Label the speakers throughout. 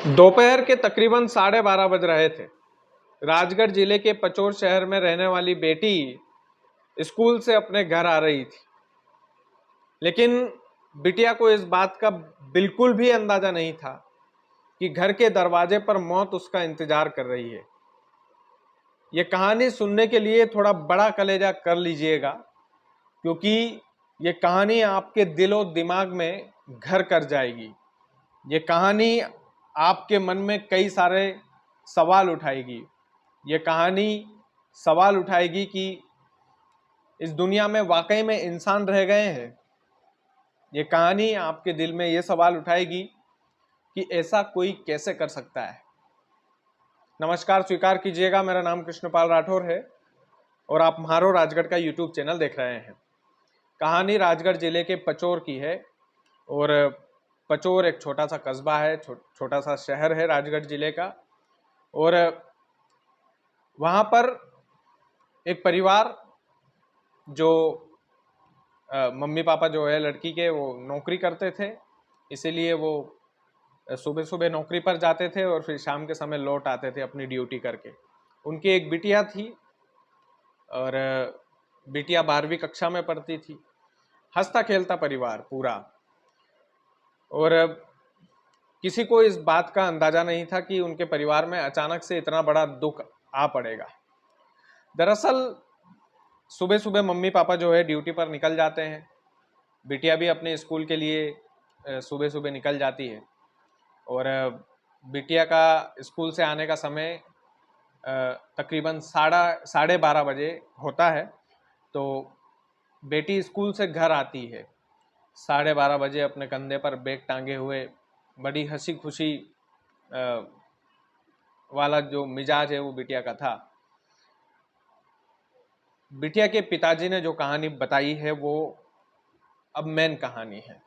Speaker 1: दोपहर के तकरीबन 12:30 बज रहे थे। राजगढ़ जिले के पचोर शहर में रहने वाली बेटी स्कूल से अपने घर आ रही थी, लेकिन बिटिया को इस बात का बिल्कुल भी अंदाजा नहीं था कि घर के दरवाजे पर मौत उसका इंतजार कर रही है। यह कहानी सुनने के लिए थोड़ा बड़ा कलेजा कर लीजिएगा, क्योंकि ये कहानी आपके दिलो दिमाग में घर कर जाएगी। ये कहानी आपके मन में कई सारे सवाल उठाएगी। ये कहानी सवाल उठाएगी कि इस दुनिया में वाकई में इंसान रह गए हैं। ये कहानी आपके दिल में ये सवाल उठाएगी कि ऐसा कोई कैसे कर सकता है। नमस्कार, स्वीकार कीजिएगा, मेरा नाम कृष्णपाल राठौर है और आप म्हारो राजगढ़ का यूट्यूब चैनल देख रहे हैं। कहानी राजगढ़ जिले के पचोर की है और पचोर एक छोटा सा कस्बा है, छोटा सा शहर है राजगढ़ जिले का। और वहाँ पर एक परिवार जो मम्मी पापा जो है लड़की के वो नौकरी करते थे, इसीलिए वो सुबह सुबह नौकरी पर जाते थे और फिर शाम के समय लौट आते थे अपनी ड्यूटी करके। उनकी एक बिटिया थी और बिटिया 12वीं कक्षा में पढ़ती थी। हंसता खेलता परिवार पूरा। और किसी को इस बात का अंदाजा नहीं था कि उनके परिवार में अचानक से इतना बड़ा दुख आ पड़ेगा। दरअसल सुबह सुबह मम्मी पापा जो है ड्यूटी पर निकल जाते हैं, बिटिया भी अपने स्कूल के लिए सुबह सुबह निकल जाती है। और बिटिया का स्कूल से आने का समय तकरीबन 12:30 बजे होता है। तो बेटी स्कूल से घर आती है 12:30 बजे अपने कंधे पर बैग टांगे हुए। बड़ी हंसी खुशी वाला जो मिजाज है वो बिटिया का था। बिटिया के पिताजी ने जो कहानी बताई है वो अब मेन कहानी है।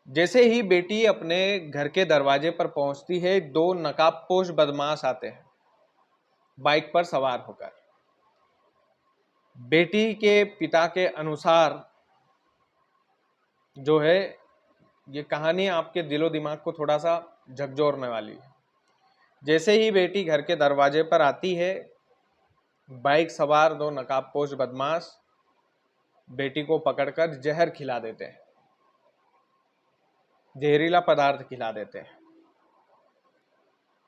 Speaker 1: जैसे ही बेटी अपने घर के दरवाजे पर पहुंचती है, दो नकाबपोश बदमाश आते हैं बाइक पर सवार होकर। बेटी के पिता के अनुसार जो है ये कहानी आपके दिलो दिमाग को थोड़ा सा झकझोरने वाली है। जैसे ही बेटी घर के दरवाजे पर आती है, बाइक सवार दो नकाबपोश बदमाश बेटी को पकड़कर जहर खिला देते हैं, जहरीला पदार्थ खिला देते हैं।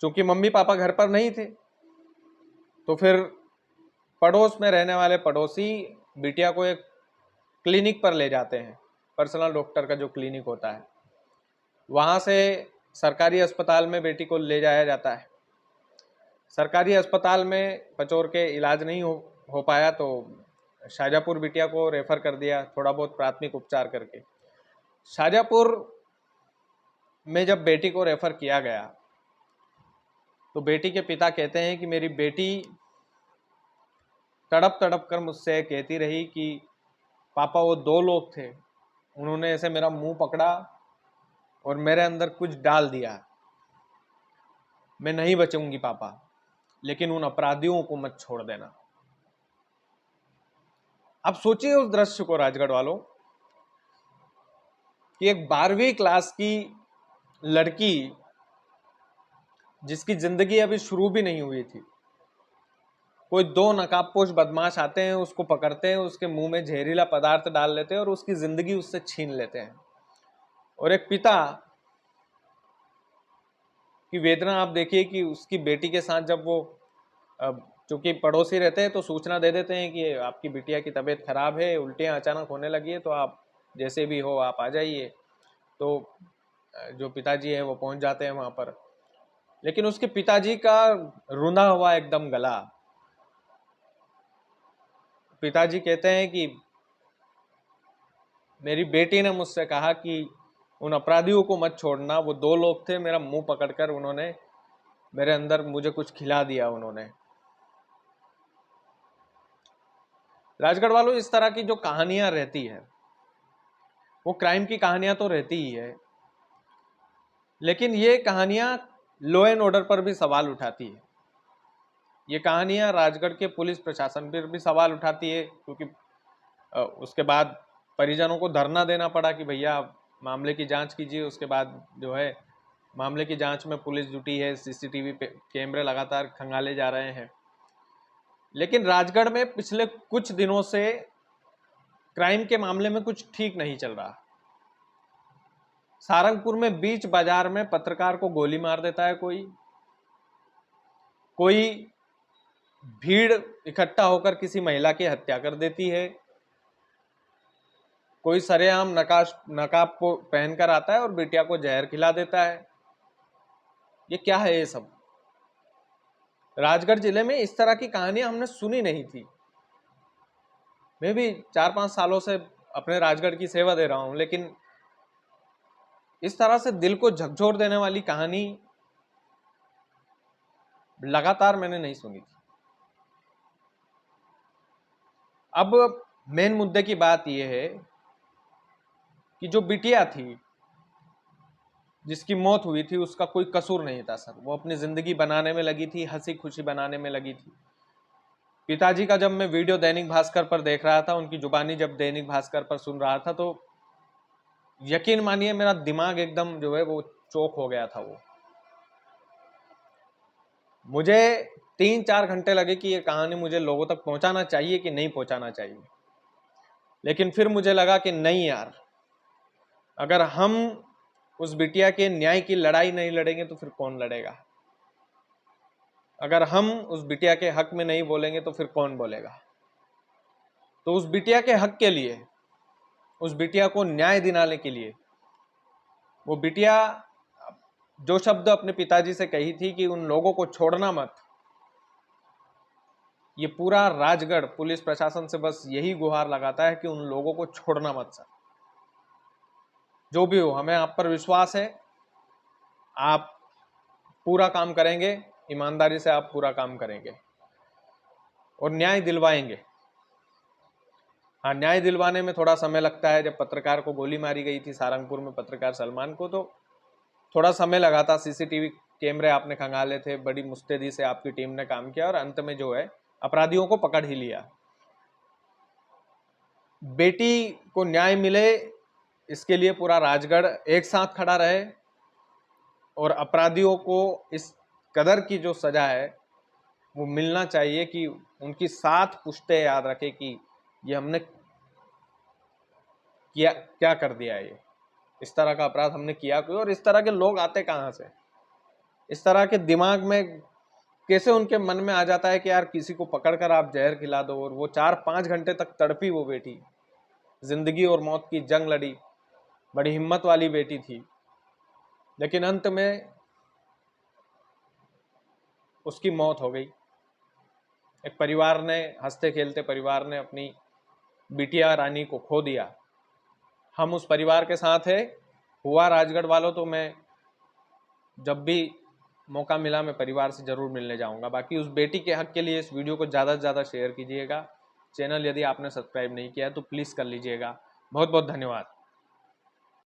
Speaker 1: चूंकि मम्मी पापा घर पर नहीं थे, तो फिर पड़ोस में रहने वाले पड़ोसी बिटिया को एक क्लिनिक पर ले जाते हैं, पर्सनल डॉक्टर का जो क्लिनिक होता है। वहाँ से सरकारी अस्पताल में बेटी को ले जाया जाता है। सरकारी अस्पताल में पचोर के इलाज नहीं हो पाया तो शाहजहाँपुर बिटिया को रेफर कर दिया, थोड़ा बहुत प्राथमिक उपचार करके। शाहजहाँपुर में जब बेटी को रेफर किया गया तो बेटी के पिता कहते हैं कि मेरी बेटी तड़प तड़प कर मुझसे कहती रही कि पापा वो दो लोग थे, उन्होंने ऐसे मेरा मुंह पकड़ा और मेरे अंदर कुछ डाल दिया। मैं नहीं बचूंगी पापा, लेकिन उन अपराधियों को मत छोड़ देना। अब सोचिए उस दृश्य को राजगढ़ वालों कि एक 12वीं क्लास की लड़की जिसकी जिंदगी अभी शुरू भी नहीं हुई थी, कोई दो नकाबपोश बदमाश आते हैं, उसको पकड़ते हैं, उसके मुंह में जहरीला पदार्थ डाल लेते हैं और उसकी जिंदगी उससे छीन लेते हैं। और एक पिता की वेदना आप देखिए कि उसकी बेटी के साथ जब वो चूंकि पड़ोसी रहते हैं तो सूचना दे देते हैं कि आपकी बिटिया की तबीयत खराब है, उल्टियां अचानक होने लगी है, तो आप जैसे भी हो आप आ जाइए। तो जो पिताजी है वो पहुंच जाते हैं वहां पर, लेकिन उसके पिताजी का रुंधा हुआ एकदम गला। पिताजी कहते हैं कि मेरी बेटी ने मुझसे कहा कि उन अपराधियों को मत छोड़ना, वो दो लोग थे, मेरा मुंह पकड़कर उन्होंने मेरे अंदर मुझे कुछ खिला दिया उन्होंने। राजगढ़ वालों, इस तरह की जो कहानियां रहती है वो क्राइम की कहानियां तो रहती ही है, लेकिन ये कहानियां लॉ एंड ऑर्डर पर भी सवाल उठाती है। ये कहानियां राजगढ़ के पुलिस प्रशासन पर भी सवाल उठाती है, क्योंकि उसके बाद परिजनों को धरना देना पड़ा कि भैया मामले की जांच कीजिए, उसके बाद जो है मामले की जांच में पुलिस जुटी है, सीसीटीवी कैमरे लगातार खंगाले जा रहे हैं। लेकिन राजगढ़ में पिछले कुछ दिनों से क्राइम के मामले में कुछ ठीक नहीं चल रहा। सारंगपुर में बीच बाजार में पत्रकार को गोली मार देता है कोई भीड़ इकट्ठा होकर किसी महिला की हत्या कर देती है, कोई सरेआम नकाब को पहनकर आता है और बिटिया को जहर खिला देता है। ये क्या है ये सब? राजगढ़ जिले में इस तरह की कहानियां हमने सुनी नहीं थी। मैं भी 4-5 सालों से अपने राजगढ़ की सेवा दे रहा हूं, लेकिन इस तरह से दिल को झकझोर देने वाली कहानी लगातार मैंने नहीं सुनी थी। अब मेन मुद्दे की बात यह है कि जो बिटिया थी जिसकी मौत हुई थी उसका कोई कसूर नहीं था सर। वो अपनी जिंदगी बनाने में लगी थी, हंसी खुशी बनाने में लगी थी। पिताजी का जब मैं वीडियो दैनिक भास्कर पर देख रहा था, उनकी जुबानी जब दैनिक भास्कर पर सुन रहा था, तो यकीन मानिए मेरा दिमाग एकदम जो है वो चौक हो गया था। वो मुझे 3-4 घंटे लगे कि ये कहानी मुझे लोगों तक पहुंचाना चाहिए कि नहीं पहुंचाना चाहिए। लेकिन फिर मुझे लगा कि नहीं यार, अगर हम उस बिटिया के न्याय की लड़ाई नहीं लड़ेंगे तो फिर कौन लड़ेगा? अगर हम उस बिटिया के हक में नहीं बोलेंगे तो फिर कौन बोलेगा? तो उस बिटिया के हक के लिए, उस बिटिया को न्याय दिलाने के लिए, वो बिटिया जो शब्द अपने पिताजी से कही थी कि उन लोगों को छोड़ना मत, ये पूरा राजगढ़ पुलिस प्रशासन से बस यही गुहार लगाता है कि उन लोगों को छोड़ना मत सर। जो भी हो, हमें आप पर विश्वास है, आप पूरा काम करेंगे, ईमानदारी से आप पूरा काम करेंगे और न्याय दिलवाएंगे। हाँ, न्याय दिलवाने में थोड़ा समय लगता है। जब पत्रकार को गोली मारी गई थी सारंगपुर में, पत्रकार सलमान को, तो थोड़ा समय लगा था। सीसीटीवी कैमरे आपने खंगाले थे, बड़ी मुस्तैदी से आपकी टीम ने काम किया और अंत में जो है अपराधियों को पकड़ ही लिया। बेटी को न्याय मिले, इसके लिए पूरा राजगढ़ एक साथ खड़ा रहे और अपराधियों को इस कदर की जो सजा है वो मिलना चाहिए कि उनकी 7 पुश्तें याद रखे कि ये हमने किया, क्या कर दिया है, ये इस तरह का अपराध हमने किया कोई। और इस तरह के लोग आते कहाँ से? इस तरह के दिमाग में कैसे उनके मन में आ जाता है कि यार किसी को पकड़कर आप जहर खिला दो? और वो 4-5 घंटे तक तड़पी वो बेटी, जिंदगी और मौत की जंग लड़ी, बड़ी हिम्मत वाली बेटी थी, लेकिन अंत में उसकी मौत हो गई। एक परिवार ने, हंसते खेलते परिवार ने अपनी बिटिया रानी को खो दिया। हम उस परिवार के साथ है। हुआ राजगढ़ वालों तो मैं जब भी मौका मिला मैं परिवार से जरूर मिलने जाऊंगा। बाकी उस बेटी के हक के लिए इस वीडियो को ज़्यादा से ज़्यादा शेयर कीजिएगा। चैनल यदि आपने सब्सक्राइब नहीं किया है तो प्लीज़ कर लीजिएगा। बहुत बहुत धन्यवाद।